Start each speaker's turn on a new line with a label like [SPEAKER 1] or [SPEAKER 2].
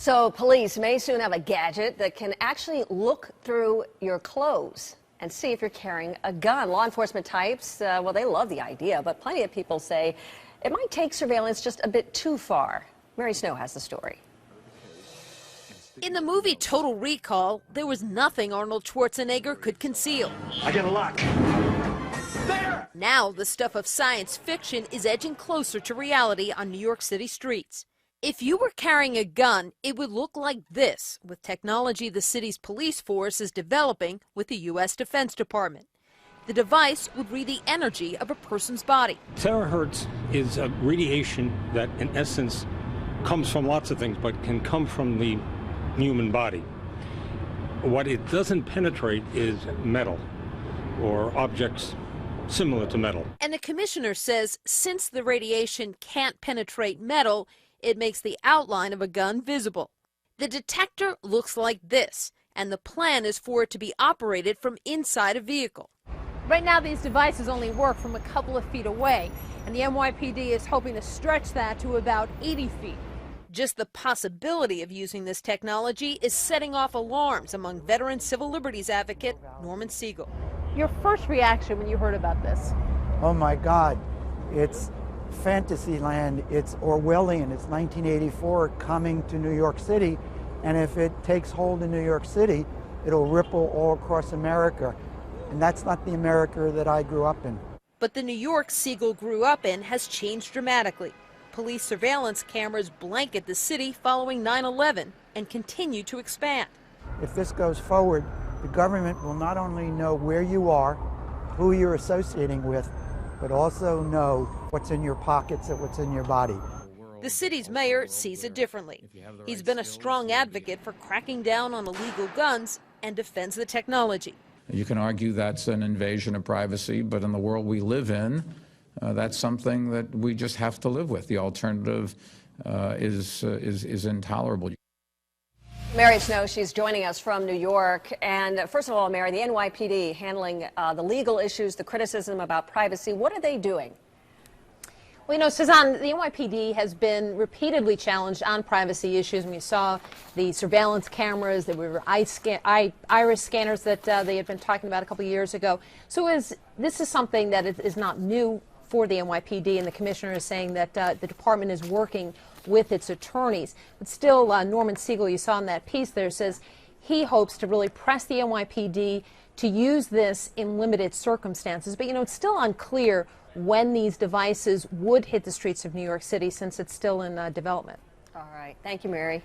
[SPEAKER 1] So police may soon have a gadget that can actually look through your clothes and see if you're carrying a gun. Law enforcement types, well, they love the idea, but plenty of people say it might take surveillance just a bit too far. Mary Snow has the story.
[SPEAKER 2] In the movie Total Recall, there was nothing Arnold Schwarzenegger could conceal.
[SPEAKER 3] I get a lock. There!
[SPEAKER 2] Now the stuff of science fiction is edging closer to reality on New York City streets. If you were carrying a gun, it would look like this, with technology the city's police force is developing with the U.S. Defense Department. The device would read the energy of a person's body.
[SPEAKER 4] Terahertz is a radiation that, in essence, comes from lots of things, but can come from the human body. What it doesn't penetrate is metal or objects similar to metal.
[SPEAKER 2] And the commissioner says since the radiation can't penetrate metal, it makes the outline of a gun visible. The detector looks like this, and the plan is for it to be operated from inside a vehicle.
[SPEAKER 5] Right now, these devices only work from a couple of feet away, and the NYPD is hoping to stretch that to about 80 feet.
[SPEAKER 2] Just the possibility of using this technology is setting off alarms among veteran civil liberties advocate Norman Siegel.
[SPEAKER 5] Your first reaction when you heard about this?
[SPEAKER 6] Oh my God, it's fantasy land, it's Orwellian, it's 1984 coming to New York City, and if it takes hold in New York City, it'll ripple all across America, and that's not the America that I grew up in.
[SPEAKER 2] But the New York Siegel grew up in has changed dramatically. Police surveillance cameras blanket the city following 9/11 and continue to expand.
[SPEAKER 6] If this goes forward, the government will not only know where you are, who you're associating with, but also know what's in your pockets and what's in your body.
[SPEAKER 2] The city's mayor sees it differently. He's been a strong advocate for cracking down on illegal guns and defends the technology.
[SPEAKER 7] You can argue that's an invasion of privacy, but in the world we live in, that's something that we just have to live with. The alternative is intolerable.
[SPEAKER 1] Mary Snow, she's joining us from New York. And first of all, Mary, the NYPD handling the legal issues, the criticism about privacy. What are they doing?
[SPEAKER 5] Well, you know, Suzanne, the NYPD has been repeatedly challenged on privacy issues. We saw the surveillance cameras, there were iris scanners that they had been talking about a couple of years ago. So this is something that is not new for the NYPD, and the commissioner is saying that the department is working with its attorneys. But still, Norman Siegel, you saw in that piece there, says he hopes to really press the NYPD to use this in limited circumstances. But, you know, it's still unclear when these devices would hit the streets of New York City since it's still in development.
[SPEAKER 1] All right. Thank you, Mary.